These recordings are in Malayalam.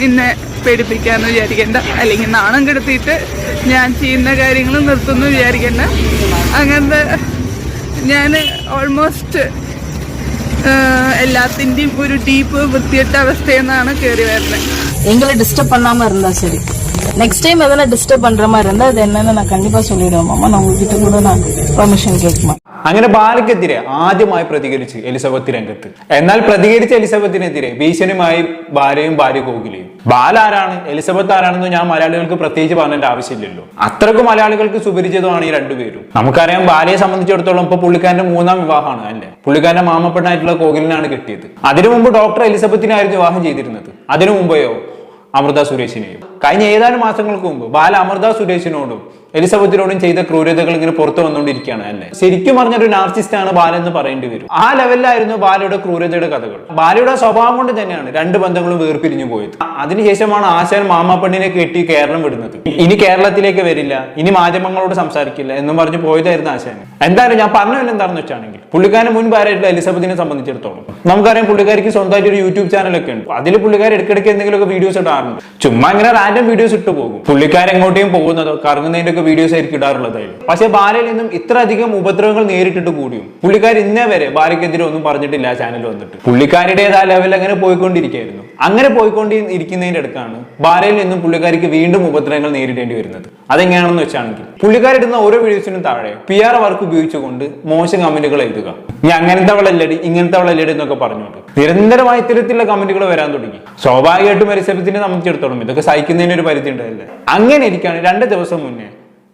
എന്നെ പേടിപ്പിക്കാമെന്ന് വിചാരിക്കേണ്ട, അല്ലെങ്കിൽ നാണം കെടുത്തിയിട്ട് ഞാൻ ചെയ്യുന്ന കാര്യങ്ങൾ നിർത്തുന്നു വിചാരിക്കേണ്ട. അങ്ങനത്തെ ഞാൻ ഓൾമോസ്റ്റ് எல்லாத்தின்டையும் ஒரு டீப்பு வൃത്തിயட்ட அவஸ்தையினாണ് കയറി വരുന്നത്. எங்களை டிஸ்டர்ப் பண்ணாம இருந்தா சரி. நெக்ஸ்ட் டைம் எதனா டிஸ்டர்ப் பண்ற மாதிரி இருந்தா அது என்னன்னு நான் கண்டிப்பா சொல்லிடுவேன் மாமா. நான் உங்ககிட்ட கூட நான் പെർമിഷൻ കേൾക്കുമാ. അങ്ങനെ ബാലയ്ക്കെതിരെ ആദ്യമായി പ്രതികരിച്ച് എലിസബത്ത് രംഗത്ത്. എന്നാൽ പ്രതികരിച്ച എലിസബത്തിനെതിരെ ഭീഷണിയുമായി ഭാര്യയും ഭാര്യ കോകിലയും. ബാല ആരാണ്, എലിസബത്ത് ആരാണെന്ന് ഞാൻ മലയാളികൾക്ക് പ്രത്യേകിച്ച് പറഞ്ഞേണ്ട ആവശ്യമില്ലല്ലോ. അത്രക്കും മലയാളികൾക്ക് സുപരിചിതമാണ് ഈ രണ്ടുപേരും. നമുക്കറിയാം ബാലയെ സംബന്ധിച്ചിടത്തോളം ഇപ്പൊ പുള്ളിക്കാരന്റെ 3ാം വിവാഹമാണ് അല്ലെ. പുള്ളിക്കാരന്റെ മാമപ്പെണ്ണായിട്ടുള്ള കോകിലിനാണ് കിട്ടിയത്. അതിനു മുമ്പ് ഡോക്ടർ എലിസബത്തിനായിരുന്നു വിവാഹം ചെയ്തിരുന്നത്. അതിനു മുമ്പെയോ അമൃത സുരേഷിനെയും. കഴിഞ്ഞ ഏതാനും മാസങ്ങൾക്ക് മുമ്പ് ബാല അമൃത സുരേഷിനോടും എലിസബത്തിനോടും ചെയ്ത ക്രൂരതകൾ ഇങ്ങനെ പുറത്തു വന്നുകൊണ്ടിരിക്കുകയാണ് അല്ലെ. ശരിക്കും പറഞ്ഞൊരു നാർസിസ്റ്റ് ആണ് ബാല എന്ന് പറയേണ്ടി വരും. ആ ലെവലിലായിരുന്നു ബാലയുടെ ക്രൂരതയുടെ കഥകൾ. ബാലയുടെ സ്വഭാവം കൊണ്ട് തന്നെയാണ് 2 ബന്ധങ്ങളും വേർപിരിഞ്ഞു പോയത്. അതിനുശേഷമാണ് ആശാൻ മാമാപ്പെണ്ണിനെ കെട്ടി കേരളം വിടുന്നത്. ഇനി കേരളത്തിലേക്ക് വരില്ല, ഇനി മാധ്യമങ്ങളോട് സംസാരിക്കില്ല എന്നും പറഞ്ഞു പോയതായിരുന്നു ആശാൻ. എന്തായാലും ഞാൻ പറഞ്ഞല്ലോ എന്താണെന്ന് വെച്ചാണെങ്കിൽ പുള്ളിക്കാരൻ മുൻപ് ആരായിട്ടുള്ള എലിസബത്തിനെ സംബന്ധിച്ചിടത്തോളം നമുക്കറിയാം പുള്ളിക്കാരിക്ക് സ്വന്തമായിട്ട് ഒരു യൂട്യൂബ് ചാനലൊക്കെ ഉണ്ട്. അതിൽ പുള്ളിക്കാർ ഇടയ്ക്കിടയ്ക്ക് എന്തെങ്കിലുമൊക്കെ വീഡിയോസ് ഇടാറുണ്ട്. ചുമ്മാ ഇങ്ങനെ റാൻഡം വീഡിയോസ് ഇട്ട് പോകും. പുള്ളിക്കാരൻ എങ്ങോട്ടേയും പോകുന്നതോ കറങ്ങുന്നതിന്റെ വീഡിയോസ് ആയിരിക്കും ഇടാറുള്ളതായിരുന്നു. പക്ഷെ ബാലയിൽ നിന്നും ഇത്രയധികം ഉപദ്രവങ്ങൾ നേരിട്ടിട്ട് കൂടിയും പുള്ളിക്കാർ ഇന്നേ വരെ ബാലയ്ക്കെതിരെ ഒന്നും പറഞ്ഞിട്ടില്ല. ചാനൽ വന്നിട്ട് പുള്ളിക്കാരുടേതായ ലെവലിൽ അങ്ങനെ പോയിക്കൊണ്ടിരിക്കുകയായിരുന്നു. അങ്ങനെ പോയിക്കൊണ്ടിരിക്കുന്നതിന്റെ അടുക്കാണ് ബാലയിൽ നിന്നും പുള്ളിക്കാരിക്ക് വീണ്ടും ഉപദ്രവങ്ങൾ നേരിടേണ്ടി വരുന്നത്. അതെങ്ങനെയാണെന്ന് വെച്ചാണെങ്കിൽ പുള്ളിക്കാരിടുന്ന ഓരോ വീഡിയോസിനും താഴെ PR വർക്ക് ഉപയോഗിച്ചുകൊണ്ട് മോശം കമന്റുകൾ എഴുതുക. ഇനി അങ്ങനത്തെ അവളല്ലടി ഇങ്ങനത്തെ അവളല്ലടി എന്നൊക്കെ പറഞ്ഞുകൊണ്ട് നിരന്തരമായി ഇത്തരത്തിലുള്ള കമന്റുകൾ വരാൻ തുടങ്ങി. സ്വാഭാവികമായിട്ടും എലിസബത്തിനെ സംബന്ധിച്ചിടത്തോളം ഇതൊക്കെ സഹിക്കുന്നതിന് ഒരു പരിധി ഉണ്ടായില്ലേ. അങ്ങനെ ഇരിക്കുകയാണ് 2 ദിവസം മുന്നേ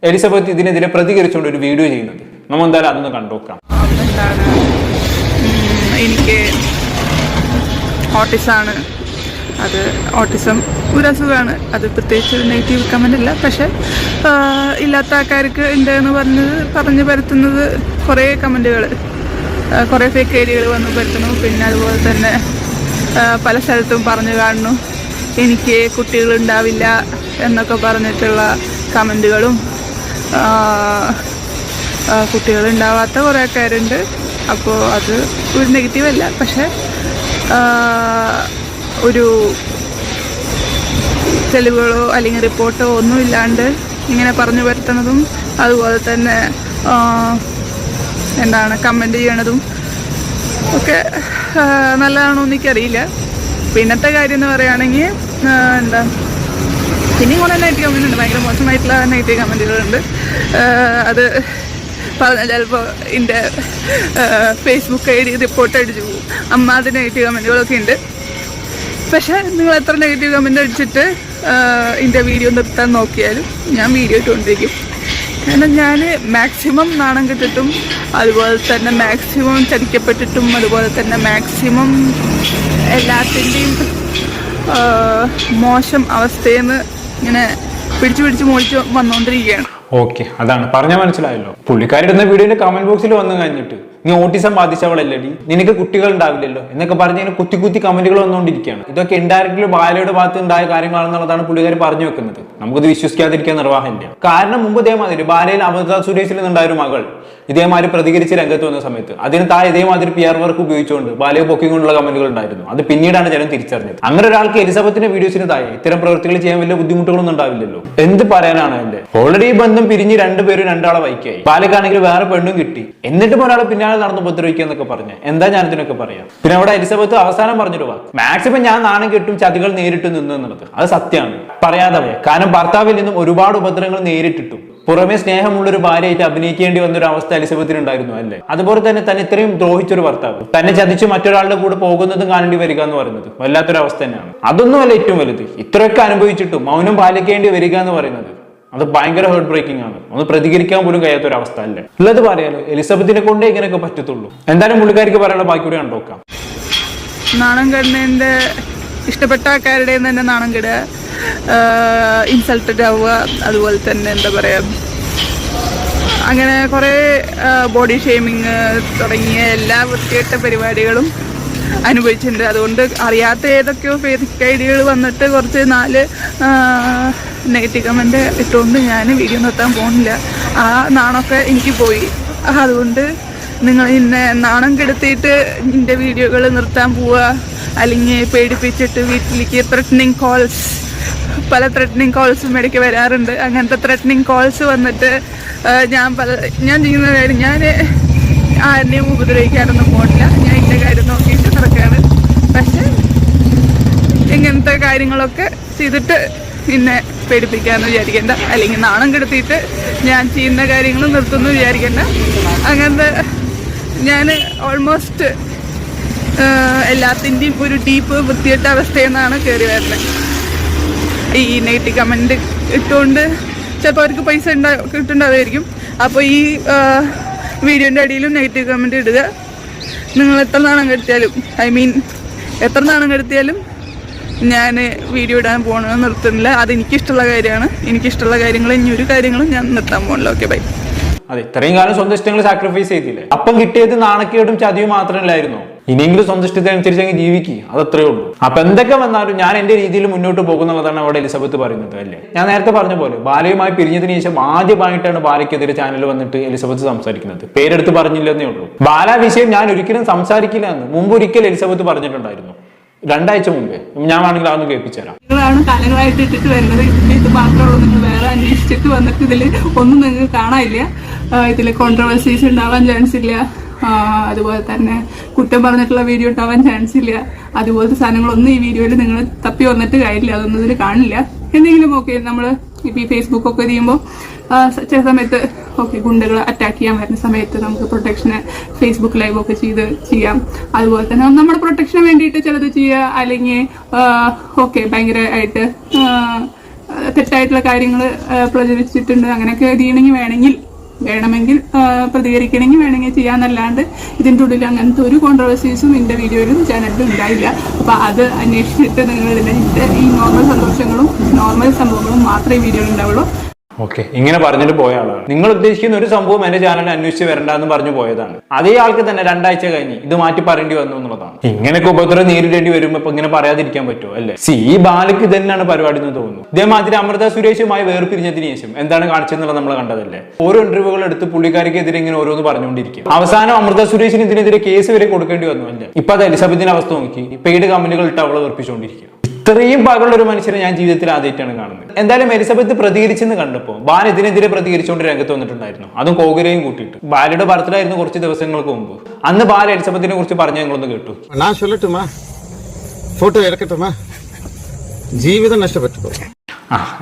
എലിസബത്ത് ഇതിനെതിരെ പ്രതികരിച്ചുകൊണ്ട് ഒരു വീഡിയോ ചെയ്യുന്നത്. നമ്മൾ എന്തായാലും അതൊന്ന് കണ്ടുനോക്കാം. എനിക്ക് ഓട്ടിസമാണ്. അത് ഓട്ടിസം ഒരു അസുഖമാണ്. അത് പ്രത്യേകിച്ച് നെഗറ്റീവ് കമൻ്റ് അല്ല. പക്ഷെ ഇല്ലാത്ത ആൾക്കാർക്ക് ഉണ്ട് എന്ന് പറഞ്ഞ് പരത്തുന്നത് കുറേ കമൻറ്റുകൾ, കുറേ ഫേക്ക് ഐഡിയകൾ വന്ന് പരത്തുന്നു. പിന്നെ അതുപോലെ തന്നെ പല സ്ഥലത്തും പറഞ്ഞു കാണുന്നു എനിക്ക് കുട്ടികളുണ്ടാവില്ല എന്നൊക്കെ പറഞ്ഞിട്ടുള്ള കമൻറ്റുകളും കുട്ടികളുണ്ടാവാത്ത കുറേ ആൾക്കാരുണ്ട്. അപ്പോൾ അത് ഒരു നെഗറ്റീവ് അല്ല. പക്ഷെ ഒരു തെളിവുകളോ അല്ലെങ്കിൽ റിപ്പോർട്ടോ ഒന്നുമില്ലാണ്ട് ഇങ്ങനെ പറഞ്ഞു വരുത്തുന്നതും അതുപോലെ തന്നെ കമൻറ്റ് ചെയ്യണതും ഒക്കെ നല്ലതാണോ എന്ന് എനിക്കറിയില്ല. പിന്നത്തെ കാര്യം എന്ന് പറയുകയാണെങ്കിൽ പിന്നെയും കുറേ നെഗറ്റീവ് കമൻ്റ് ഉണ്ട്. ഭയങ്കര മോശമായിട്ടുള്ള നെഗറ്റീവ് കമൻറ്റുകളുണ്ട്. അത് പറഞ്ഞാൽ ചിലപ്പോൾ എൻ്റെ ഫേസ്ബുക്ക് ID റിപ്പോർട്ട് അടിച്ചു പോകും. അത് നെഗറ്റീവ് കമൻറ്റുകളൊക്കെ ഉണ്ട്. പക്ഷേ നിങ്ങൾ എത്ര നെഗറ്റീവ് കമൻ്റ് അടിച്ചിട്ട് എൻ്റെ വീഡിയോ നിർത്താൻ നോക്കിയാലും ഞാൻ വീഡിയോ ഇട്ടുകൊണ്ടിരിക്കും. കാരണം ഞാൻ മാക്സിമം നാണം കെട്ടിട്ടും അതുപോലെ തന്നെ മാക്സിമം ചതിക്കപ്പെട്ടിട്ടും അതുപോലെ തന്നെ മാക്സിമം എല്ലാത്തിൻ്റെയും മോശം അവസ്ഥയിൽ നിന്ന് ഇങ്ങനെ പിടിച്ചു മോളിച്ച് വന്നുകൊണ്ടിരിക്കുകയാണ്. ഓക്കെ, അതാണ് പറഞ്ഞാൽ മനസ്സിലായല്ലോ. പുള്ളിക്കാരിടുന്ന വീഡിയോന്റെ കമന്റ് ബോക്സിൽ വന്നു കഴിഞ്ഞിട്ട് നീ ഓട്ടിസം ബാധിച്ചവളല്ലടി, നിനക്ക് കുട്ടികൾ ഉണ്ടാവില്ലല്ലോ എന്നൊക്കെ പറഞ്ഞ് കുത്തി കമന്റുകൾ വന്നുകൊണ്ടിരിക്കുകയാണ്. ഇതൊക്കെ ഇൻഡയറക്റ്റ്ലി ബാലയുടെ ഭാഗത്ത് ഉണ്ടായ കാര്യങ്ങളാണെന്നുള്ളതാണ് പുള്ളിക്കാരി പറഞ്ഞു വെക്കുന്നത്. നമുക്കത് വിശ്വസിക്കാതിരിക്കാൻ നിർവാഹമില്ല. കാരണം മുമ്പ് ഇതേമാതിരി ബാലയിൽ അമൃത സുരേഷിൽ നിന്നുണ്ടായ ഒരു മകൾ ഇതേമാതിരി പ്രതികരിച്ച് രംഗത്ത് വന്ന സമയത്ത് അതിന് താഴെ ഇതേമാതിരി PR വർക്ക് ഉപയോഗിച്ചുകൊണ്ട് ബാലയെ പൊക്കിക്കൊണ്ടുള്ള കമന്റുകൾ ഉണ്ടായിരുന്നു. അത് പിന്നീടാണ് ജനം തിരിച്ചറിഞ്ഞത്. അങ്ങനെ ഒരാൾക്ക് എലിസബത്തിന്റെ വീഡിയോസിന് താഴെ ഇത്തരം പ്രവൃത്തികൾ ചെയ്യാൻ വലിയ ബുദ്ധിമുട്ടുകളൊന്നും ഉണ്ടാവില്ലല്ലോ. എന്ത് പറയാനാണ് എന്റെ ഓൾറെഡി ബന്ധം പിരിഞ്ഞ് 2 പേരും 2 ആളെ വൈക്കായി. ബാലയ്ക്കാണെങ്കിൽ വേറെ പെണ്ണും കിട്ടി. എന്നിട്ടും ഒരാളെ പിന്നാലെ നടന്ന് ഉപദ്രവിക്കുക എന്നൊക്കെ പറഞ്ഞ എന്താ ഞാൻ ഇതിനൊക്കെ പറയാം. പിന്നെ അവിടെ എലിസബത്ത് അവസാനം പറഞ്ഞൊരു വാക്ക്, മാക്സിമം ഞാൻ നാണം കെട്ടും ചതികൾ നേരിട്ട് നിന്നു എന്നുള്ളത് അത് സത്യമാണ്, പറയാതെ. കാരണം ഭർത്താവിൽ നിന്നും ഒരുപാട് ഉപദ്രവങ്ങൾ നേരിട്ടിട്ടും പുറമെ സ്നേഹമുള്ളൊരു ഭാര്യയായിട്ട് അഭിനയിക്കേണ്ടി വന്നൊരു അവസ്ഥ എലിസബത്തിന് ഉണ്ടായിരുന്നു അല്ലേ. അതുപോലെ തന്നെ ഇത്രയും ദ്രോഹിച്ചൊരു ഭർത്താവ് തന്നെ ചതിച്ച് മറ്റൊരാളുടെ കൂടെ പോകുന്നതും കാണേണ്ടി വരിക എന്ന് പറയുന്നത് വല്ലാത്തൊരു അവസ്ഥ തന്നെയാണ്. അതൊന്നുമല്ല ഏറ്റവും വലുത്. ഇത്രയൊക്കെ അനുഭവിച്ചിട്ടും മൗനം പാലിക്കേണ്ടി വരിക എന്ന് പറയുന്നത് അത് ഭയങ്കര ഹേർട്ട് ബ്രേക്കിംഗ് ആണ്. ഒന്ന് പ്രതികരിക്കാൻ പോലും കഴിയാത്തൊരു അവസ്ഥ അല്ലേ. ഉള്ളത് പറയാലോ, എലിസബത്തിനെ കൊണ്ടേ ഇങ്ങനെയൊക്കെ പറ്റത്തുള്ളൂ. എന്തായാലും പുള്ളിക്കാരിക്ക് പറയാനുള്ള ബാക്കി കൂടി കണ്ടോക്കാം. നാണം കെടുന്നതിൻ്റെ ഇഷ്ടപ്പെട്ട ആൾക്കാരുടെ തന്നെ നാണം കെടുക, ഇൻസൾട്ടഡ് ആവുക, അതുപോലെ തന്നെ അങ്ങനെ കുറേ ബോഡി ഷെയ്മിങ് തുടങ്ങിയ എല്ലാ വൃത്തികെട്ട പരിപാടികളും അനുഭവിച്ചിട്ടുണ്ട്. അതുകൊണ്ട് അറിയാത്ത ഏതൊക്കെയോ ഫേക്ക് ഐഡിയകൾ വന്നിട്ട് കുറച്ച് 4 നെഗറ്റീവ് കമൻ്റ് ഇട്ടുകൊണ്ട് ഞാൻ വീഡിയോ നിർത്താൻ പോകുന്നില്ല. ആ നാണമൊക്കെ എനിക്ക് പോയി. അതുകൊണ്ട് നിങ്ങൾ ഇന്നെ നാണം കെടുത്തിയിട്ട് എൻ്റെ വീഡിയോകൾ നിർത്താൻ പോവുക അല്ലെങ്കിൽ പേടിപ്പിച്ചിട്ട് വീട്ടിലേക്ക് പല ത്രെറ്റനിങ് കോൾസും ഇടയ്ക്ക് വരാറുണ്ട്. അങ്ങനത്തെ ത്രെറ്റനിങ് കോൾസ് വന്നിട്ട് ഞാൻ ചെയ്യുന്ന കാര്യം, ഞാൻ ആരുടെയും ഉപദ്രവിക്കാനൊന്നും പോകില്ല. ഞാൻ എൻ്റെ കാര്യം നോക്കിയിട്ട് നടക്കുകയാണ്. പക്ഷെ ഇങ്ങനത്തെ കാര്യങ്ങളൊക്കെ ചെയ്തിട്ട് പിന്നെ പേടിപ്പിക്കാമെന്ന് വിചാരിക്കേണ്ട, അല്ലെങ്കിൽ നാണം കെടുത്തിയിട്ട് ഞാൻ ചെയ്യുന്ന കാര്യങ്ങൾ നിർത്തുമെന്ന് വിചാരിക്കേണ്ട. അങ്ങനത്തെ ഞാൻ ഓൾമോസ്റ്റ് എല്ലാത്തിൻ്റെയും ഒരു ഡീപ്പ് വൃത്തിയിട്ട അവസ്ഥയിൽ നിന്നാണ് കയറി വരുന്നത്. ഈ നെഗറ്റീവ് കമൻറ്റ് ഇട്ടുകൊണ്ട് ചിലപ്പോൾ അവർക്ക് പൈസ കിട്ടുന്നുണ്ടാവുമായിരിക്കും. അപ്പോൾ ഈ വീഡിയോൻ്റെ അടിയിലും നെഗറ്റീവ് കമൻറ്റ് ഇടുക. നിങ്ങൾ എത്ര നാണം കെടുത്തിയാലും, എത്ര നാണം കെടുത്തിയാലും ഞാൻ വീഡിയോ ഇടാൻ പോകണമെന്ന് നിർത്തുന്നില്ല. അത് എനിക്കിഷ്ടമുള്ള കാര്യമാണ്. എനിക്കിഷ്ടമുള്ള കാര്യങ്ങൾ ഇനി ഒരു കാര്യങ്ങളും ഞാൻ നിർത്താൻ പോകണില്ല. Okay, by. അതെ, ഇത്രയും കാലം സ്വന്തം ഇഷ്ടങ്ങൾ സാക്രിഫൈസ് ചെയ്തില്ലേ? അപ്പം കിട്ടിയത് നാണക്കേടും ചതിയും മാത്രമല്ലായിരുന്നു. ഇനിയെങ്കിലും സ്വന്തം ഇഷ്ടത്തിനനുസരിച്ച് അങ്ങ് ജീവിക്കുക, അതത്രേ ഉള്ളൂ. അപ്പൊ എന്തൊക്കെ വന്നാലും ഞാൻ എന്റെ രീതിയിൽ മുന്നോട്ട് പോകുന്നുള്ളതാണ് അവിടെ എലിസബത്ത് പറയുന്നത്, അല്ലേ? ഞാൻ നേരത്തെ പറഞ്ഞ പോലെ ബാലയുമായി പിരിഞ്ഞതിന് ശേഷം ആദ്യമായിട്ടാണ് ബാലയ്ക്കെതിരെ ചാനൽ വന്നിട്ട് എലിസബത്ത് സംസാരിക്കുന്നത്. പേരെടുത്ത് പറഞ്ഞില്ലെന്നേ ഉള്ളൂ. ബാല വിഷയം ഞാൻ ഒരിക്കലും സംസാരിക്കില്ല എന്ന് മുമ്പ് ഒരിക്കൽ എലിസബത്ത് പറഞ്ഞിട്ടുണ്ടായിരുന്നു, 2 ആഴ്ച മുമ്പേ. ഞാൻ വേണമെങ്കിൽ അതൊന്ന് കേൾപ്പിച്ചു തരാം. നിങ്ങളാണ് കാലങ്ങളായിട്ട് ഇട്ടിട്ട് വരുന്നത്. ഇത് മാത്രമുള്ളൂ. നിങ്ങൾ വേറെ അന്വേഷിച്ചിട്ട് വന്നിട്ട് ഇതിൽ ഒന്നും നിങ്ങൾക്ക് കാണാനില്ല. ഇതിൽ കോൺട്രവേഴ്സീസ് ഉണ്ടാവാൻ ചാൻസ് ഇല്ല. അതുപോലെ തന്നെ കുറ്റം പറഞ്ഞിട്ടുള്ള വീഡിയോ ഉണ്ടാവാൻ ചാൻസ് ഇല്ല. അതുപോലത്തെ സാധനങ്ങളൊന്നും ഈ വീഡിയോയിൽ നിങ്ങൾ തപ്പി വന്നിട്ട് കാര്യമില്ല. അതൊന്നും ഇതിൽ കാണില്ല. എന്തെങ്കിലും ഓക്കെ, നമ്മൾ ഇപ്പോൾ ഈ ഫേസ്ബുക്കൊക്കെ ചെയ്യുമ്പോൾ ചില സമയത്ത് ഓക്കെ ഗുണ്ടകൾ അറ്റാക്ക് ചെയ്യാൻ വരുന്ന സമയത്ത് നമുക്ക് പ്രൊട്ടക്ഷന് ഫേസ്ബുക്ക് ലൈവ് ഒക്കെ ചെയ്യാം. അതുപോലെ തന്നെ നമ്മുടെ പ്രൊട്ടക്ഷന് വേണ്ടിയിട്ട് ചിലത് ചെയ്യുക, അല്ലെങ്കിൽ ഓക്കെ ഭയങ്കരമായിട്ട് തെറ്റായിട്ടുള്ള കാര്യങ്ങൾ പ്രചരിച്ചിട്ടുണ്ട് അങ്ങനെയൊക്കെ വേണമെങ്കിൽ പ്രതികരിക്കണമെങ്കിൽ വേണമെങ്കിൽ ചെയ്യാന്നല്ലാണ്ട് ഇതിൻ്റെ ഉള്ളിൽ അങ്ങനത്തെ ഒരു കോൺട്രവേഴ്സീസും എൻ്റെ വീഡിയോയിലും ചാനലിലും ഉണ്ടായില്ല. അപ്പോൾ അത് അന്വേഷിച്ചിട്ട് നിങ്ങൾ ഈ നോർമൽ സന്തോഷങ്ങളും നോർമൽ സംഭവങ്ങളും മാത്രമേ ഈ വീഡിയോയിൽ ഉണ്ടാവുള്ളൂ. ഓക്കെ, ഇങ്ങനെ പറഞ്ഞിട്ട് പോയ ആളാണ്. നിങ്ങൾ ഉദ്ദേശിക്കുന്ന ഒരു സംഭവം എന്റെ ചാനൽ അന്വേഷിച്ച് വരണ്ടെന്ന് പറഞ്ഞു പോയതാണ്. അതേ ആൾക്ക് തന്നെ 2 ആഴ്ച കഴിഞ്ഞ് ഇത് മാറ്റി പറയേണ്ടി വന്നു എന്നുള്ളതാണ്. ഇങ്ങനെയൊക്കെ ഉപദ്രവം നേരിടേണ്ടി വരുമ്പോ ഇപ്പൊ ഇങ്ങനെ പറയാതിരിക്കാൻ പറ്റുമോ, അല്ലേ? ഈ ബാലയ്ക്ക് തന്നെയാണ് പരിപാടി എന്ന് തോന്നുന്നു. ഇതേമാതിരി അമൃത സുരേഷുമായി വേർപിരിഞ്ഞതിന് ശേഷം എന്താണ് കാണിച്ചതെന്നുള്ളത് നമ്മൾ കണ്ടതല്ലേ? ഓരോ ഇന്റർവ്യൂകൾ എടുത്ത് പുള്ളിക്കാരിക്കെതിരെ ഇങ്ങനെ ഓരോന്ന് പറഞ്ഞുകൊണ്ടിരിക്കും. അവസാനം അമൃത സുരേഷിന് ഇതിനെതിരെ കേസ് വരെ കൊടുക്കേണ്ടി വന്നു, അല്ലേ? ഇപ്പൊ അത് എലിസബത്തിന്റെ അവസ്ഥ നോക്കി, പെയ്ഡ് കമ്പനികൾ ഇട്ട് അവളെ വെറുപ്പിച്ചുകൊണ്ടിരിക്കുക. ഇത്രയും പകലുള്ള ഒരു മനുഷ്യനെ ഞാൻ ജീവിതത്തിൽ ആദ്യമായിട്ടാണ് കാണുന്നത്. എന്തായാലും എലിസബത്ത് പ്രതികരിച്ചെന്ന് കണ്ടപ്പോൾ ബാല ഇതിനെതിരെ പ്രതികരിച്ചുകൊണ്ട് രംഗത്ത് വന്നിട്ടുണ്ടായിരുന്നു, അതും കോകിരയും കൂട്ടിയിട്ട്. ബാലയുടെ ബർത്ത്ഡേ ആയിരുന്നു കുറച്ച് ദിവസങ്ങൾക്ക് മുമ്പ്. അന്ന് ബാല എലിസബത്തിനെ കുറിച്ച് പറഞ്ഞ ഞങ്ങളൊന്ന് കേട്ടു. ഞാൻ ചൊല്ലട്ടുമാ, ഫോട്ടോ എടുക്കട്ടുമാ, ജീവിതം നഷ്ടപ്പെട്ടു.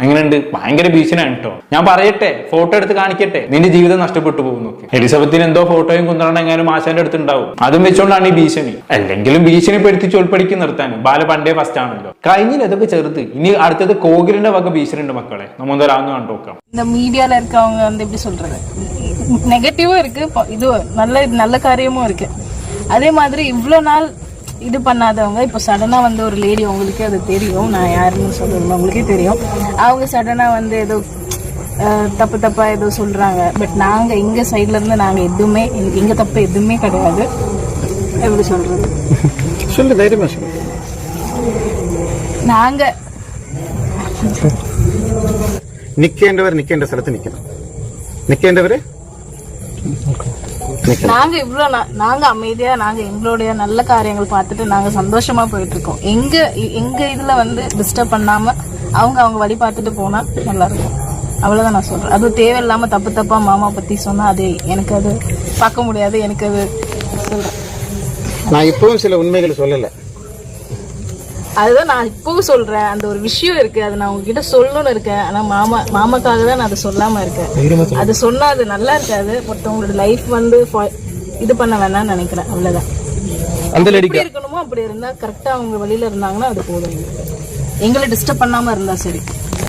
എങ്ങനെയുണ്ട്? ഭയങ്കര ഭീഷണിയാണ് കേട്ടോ. ഞാൻ പറയട്ടെ, ഫോട്ടോ എടുത്ത് കാണിക്കട്ടെ, നിന്റെ ജീവിതം നഷ്ടപ്പെട്ടു പോകുന്നു. എലിസബത്തിന് എന്തോ ഫോട്ടോയും കുന്തണം എങ്ങാനും ആശാന്റെ അടുത്ത് ഉണ്ടാവും. അതും വെച്ചോണ്ടാണ് ഈ ഭീഷണി. അല്ലെങ്കിലും ഭീഷണിപ്പെടുത്തി ചൊൽപ്പടിക്ക് നിർത്താൻ ബാല പണ്ടേ ഫസ്റ്റ് ആണല്ലോ. കഴിഞ്ഞില്ല, ഇതൊക്കെ ചെറുത്. ഇനി അടുത്തത് കോകിലിന്റെ വക ഭീഷണി ഉണ്ട് മക്കളെ. നമ്മൾ എന്തായാലും കണ്ടോക്കാം. இந்த மீடியால இருக்கவங்க வந்து எப்படி சொல்றது, நெகட்டிவும் இருக்கு, இது நல்ல காரியமும் இருக்கு. அதே மாதிரி இவ்வளோ நாள் இது பண்ணாதவங்க இப்போ சடனா வந்து ஒரு லேடி, உங்களுக்கு அது தெரியும், நான் யாருன்னு சொல்றேன், உங்களுக்கே தெரியும். அவங்க சடனா வந்து ஏதோ தப்பா ஏதோ சொல்றாங்க. பட் நாங்க எங்க சைட்ல இருந்து நாங்க எதுவுமே, எங்க தப்பு எதுவுமே கிடையாது. எப்படி சொல்றது, சொல்லு, தைரியமா சொல்லு. நாங்க നിൽക്കേണ്ട സ്ഥലത്ത് നിൽക്കണം. നിൽക്കേണ്ടവര് நாங்க இவ்வளவு நாங்க அமைதியா, நாங்க எங்களுடைய நல்ல காரியங்கள் பார்த்துட்டு நாங்க சந்தோஷமா போயிட்டு இருக்கோம். எங்க இதுல வந்து டிஸ்டர்ப் பண்ணாம அவங்க வழி பார்த்துட்டு போனா நல்லா இருக்கும். அவ்வளவுதான் நான் சொல்றேன். அது தேவையில்லாம தப்பா மாமா பத்தி சொன்னா அது எனக்கு அது பார்க்க முடியாது. எனக்கு அது சொல்றேன். நான் இப்பவும் சில உண்மைகளை சொல்லல, அதுதான் நான் இப்பவும் சொல்றேன். அந்த ஒரு விஷயம் இருக்கு, அது நான் உங்ககிட்ட சொல்லணும்னு இருக்கேன். ஆனா மாமாக்காக தான் நான் அதை சொல்லாம இருக்கேன். அது சொன்னா அது நல்லா இருக்காது. ஒருத்தவங்களோட லைஃப் வந்து இது பண்ண வேணாம்னு நினைக்கிறேன். அவ்வளவுதான். எப்படி இருக்கணுமோ அப்படி இருந்தா கரெக்டா அவங்க வழியில இருந்தாங்கன்னா அது போதும். எங்களை டிஸ்டர்ப் பண்ணாம இருந்தா சரி.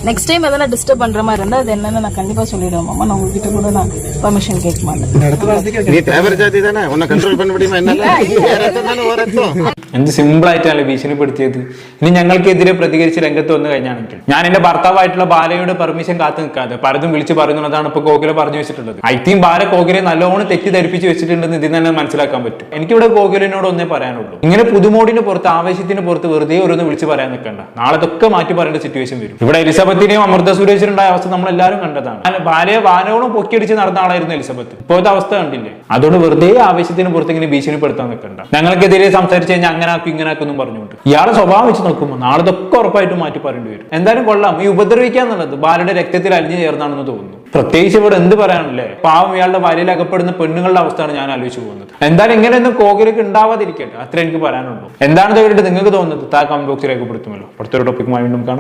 நெக்ஸ்ட் டைம் எதனா டிஸ்டர்ப் பண்ற மாதிரி இருந்தா அது என்னன்னு நான் கண்டிப்பா சொல்லிடுவேன். மாமா, நான் உங்ககிட்ட கூட நான் பெர்மிஷன் கேட்க மாட்டேன். நீ தேவர் ஜாதி தானே, உன்னை கண்ட்ரோல் பண்ண முடியுமா? എന്ത് സിമ്പിൾ ആയിട്ടാണ് ഭീഷണിപ്പെടുത്തിയത്. ഇനി ഞങ്ങൾക്കെതിരെ പ്രതികരിച്ച് രംഗത്ത് വന്നു കഴിഞ്ഞാണെങ്കിൽ ഞാൻ എന്റെ ഭർത്താവായിട്ടുള്ള ബാലയുടെ പെർമിഷൻ കാത്തു നിൽക്കാതെ പലതും വിളിച്ച് പറയുന്നതാണ് ഇപ്പൊ കോകില പറഞ്ഞു വെച്ചിട്ടുള്ളത്. ഐ തിങ്ക് ബാല കോകിലെ നല്ലോണം തെറ്റിദ്ധരിപ്പിച്ച് വെച്ചിട്ടുണ്ടെന്ന് ഇതിൽ തന്നെ മനസ്സിലാക്കാൻ പറ്റും. എനിക്കിവിടെ കോകിലിനോട് ഒന്നേ പറയാനുള്ളൂ, ഇങ്ങനെ പുതുമോടിന് പുറത്ത്, ആവേശത്തിന് പുറത്ത് വെറുതെ ഓരോന്ന് വിളിച്ച് പറയാൻ നിൽക്കണ്ട. നാളെ ഇതൊക്കെ മാറ്റി പറയേണ്ട സിറ്റുവേഷൻ വരും. ഇവിടെ എലിസബത്തിനെയും അമൃത സുരേഷിനുണ്ടായ അവസ്ഥ നമ്മൾ എല്ലാവരും കണ്ടതാണ്. ഭാര്യയെ വാനോളം പൊക്കിയടിച്ച് നടന്ന ആളായിരുന്നു എലിസബത്ത്. ഇപ്പോഴത്തെ അവസ്ഥ കണ്ടില്ലേ? അതുകൊണ്ട് വെറുതെ ആവേശത്തിന് പുറത്ത് ഇങ്ങനെ ഭീഷണിപ്പെടുത്താൻ നിൽക്കണ്ട. ഞങ്ങൾക്കെതിരെ സംസാരിച്ച് കഴിഞ്ഞാൽ അങ്ങനെ ആക്കും ഇങ്ങനെ ആക്കും എന്നും പറഞ്ഞുകൊണ്ട് ഇയാളെ സ്വഭാവം വെച്ച് നോക്കുമ്പോൾ നാളെ ഇതൊക്കെ ഉറപ്പായിട്ട് മാറ്റി പറയേണ്ടി വരും. എന്തായാലും കൊള്ളാം. ഈ ഉപദ്രവിക്കാന്നുള്ളത് ബാലയുടെ രക്തത്തിൽ അലിഞ്ഞു ചേർന്നാണെന്ന് തോന്നുന്നു. പ്രത്യേകിച്ച് ഇവിടെ എന്ത് പറയാനല്ലേ, പാവം ഇയാളുടെ വലയിൽ അകപ്പെടുന്ന പെണ്ണുങ്ങളുടെ അവസ്ഥയാണ് ഞാൻ ആലോചിച്ച് പോകുന്നത്. എന്തായാലും ഇങ്ങനെയൊന്നും കോകിലേക്ക് ഉണ്ടാവാതിരിക്കട്ടെ, അത്ര എനിക്ക് പറയാനുള്ളൂ. എന്താണ് ഇവരുടെ നിങ്ങൾക്ക് തോന്നുന്നത്? താ കമന്റ് ബോക്സിൽ രേഖപ്പെടുത്തുമല്ലോ. അടുത്തൊരു ടോപ്പിക്കുമായി വീണ്ടും കാണാം.